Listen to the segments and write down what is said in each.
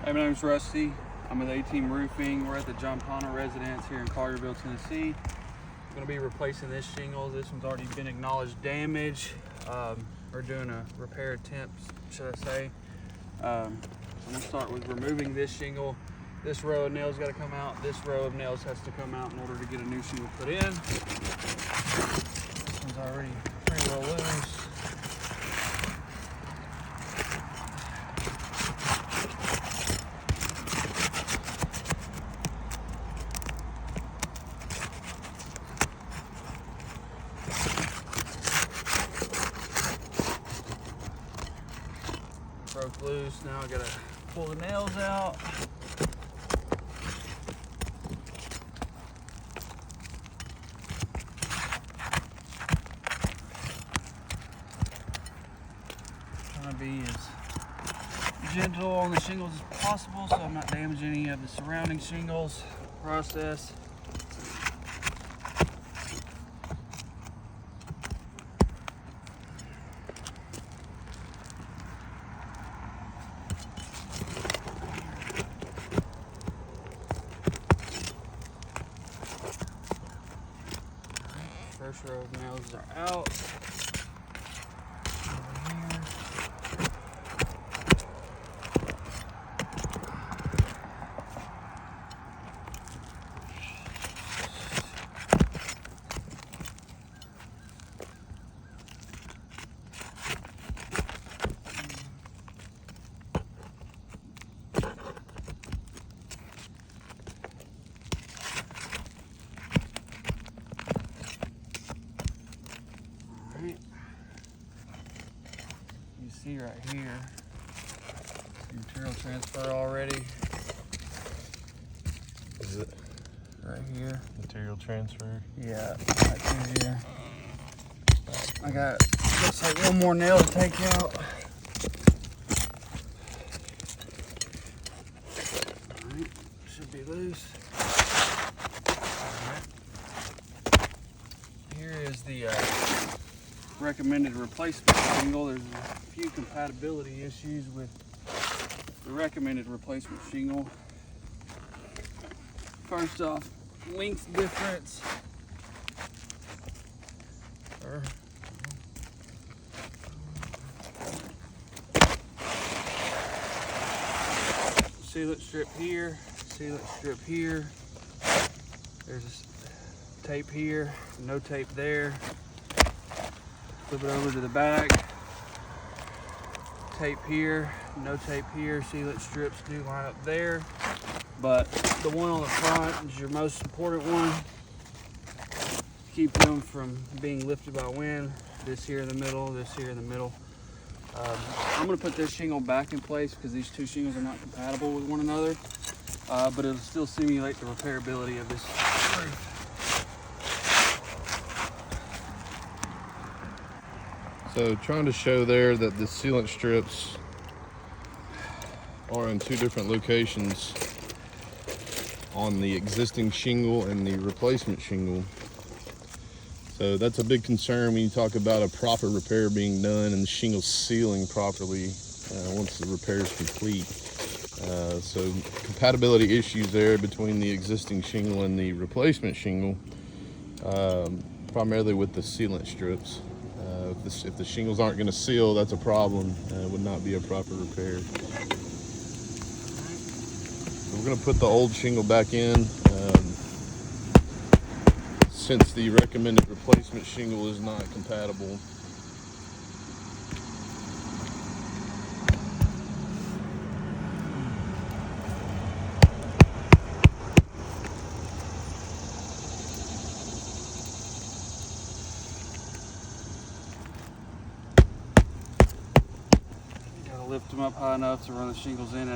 Hey, my name's Rusty. I'm with A-Team Roofing. We're at the Jampana residence here in Collierville, Tennessee. I'm going to be replacing this shingle. This one's already been acknowledged damage. We're doing a repair attempt, should I say. I'm going to start with removing this shingle. This row of nails got to come out. This row of nails has to come out in order to get a new shingle put in. This one's already pretty well loose. Broke loose. Now I gotta pull the nails out. Trying to be as gentle on the shingles as possible so I'm not damaging any of the surrounding shingles. Process. First row of nails are out. Over here. You see right here, material transfer already. Is it right here? Material transfer? Yeah, right through here. I got, looks like one more nail to take out. Alright, should be loose. Alright. Here is the recommended replacement shingle. There's a few compatibility issues with the recommended replacement shingle. First off, length difference. Sealant strip here, sealant strip here. There's a tape here, no tape there. Flip it over to the back. Tape here, no tape here. Sealant strips do line up there, but the one on the front is your most important one. Keep them from being lifted by wind. This here in the middle, this here in the middle. I'm gonna put this shingle back in place because these two shingles are not compatible with one another, but it'll still simulate the repairability of this roof. So trying to show there that the sealant strips are in two different locations on the existing shingle and the replacement shingle. So that's a big concern when you talk about a proper repair being done and the shingle sealing properly once the repair is complete. So compatibility issues there between the existing shingle and the replacement shingle, primarily with the sealant strips. If the shingles aren't going to seal, that's a problem. It would not be a proper repair. We're going to put the old shingle back in. Since the recommended replacement shingle is not compatible. You gotta lift them up high enough to run the shingles in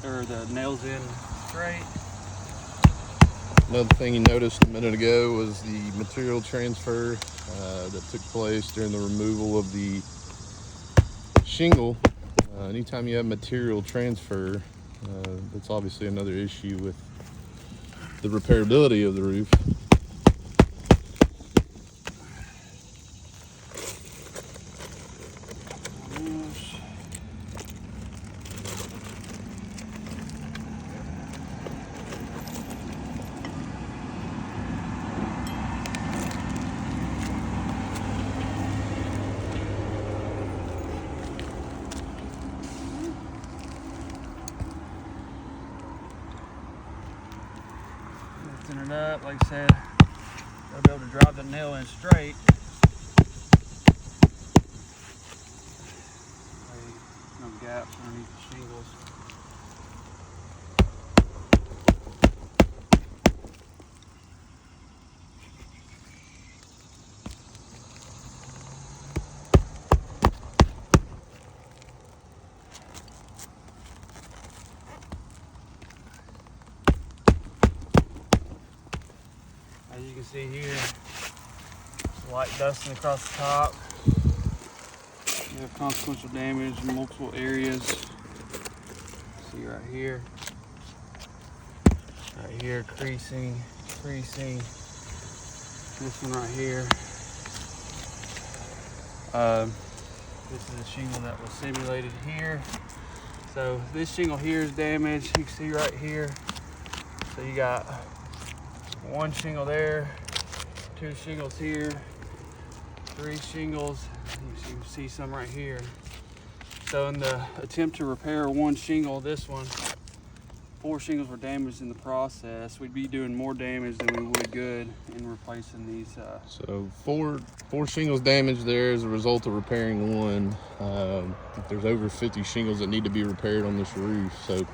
or the nails in straight. Another thing you noticed a minute ago was the material transfer that took place during the removal of the shingle. Anytime you have material transfer, that's obviously another issue with the repairability of the roof. loosen it up. Like I said, they'll be able to drive the nail in straight. No gaps underneath the shingles. As you can see here, it's light dusting across the top. You have consequential damage in multiple areas. See right here, creasing. This one right here. This is a shingle that was simulated here. So this shingle here is damaged. You can see right here. So you got one shingle there, two shingles here, three shingles. You can see some right here. So in the attempt to repair one shingle, this one, 4 shingles were damaged in the process. We'd be doing more damage than we would good in replacing these. So four shingles damaged there as a result of repairing one. There's over 50 shingles that need to be repaired on this roof. So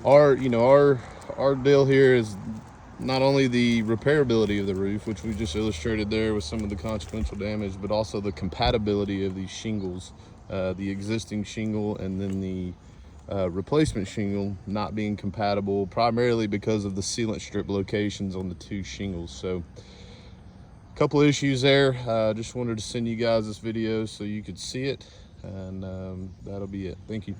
our deal here is not only the repairability of the roof, which we just illustrated there with some of the consequential damage, but also the compatibility of these shingles, the existing shingle and then the replacement shingle not being compatible, primarily because of the sealant strip locations on the 2 shingles. So a couple issues there. Just wanted to send you guys this video so you could see it, and that'll be it. Thank you.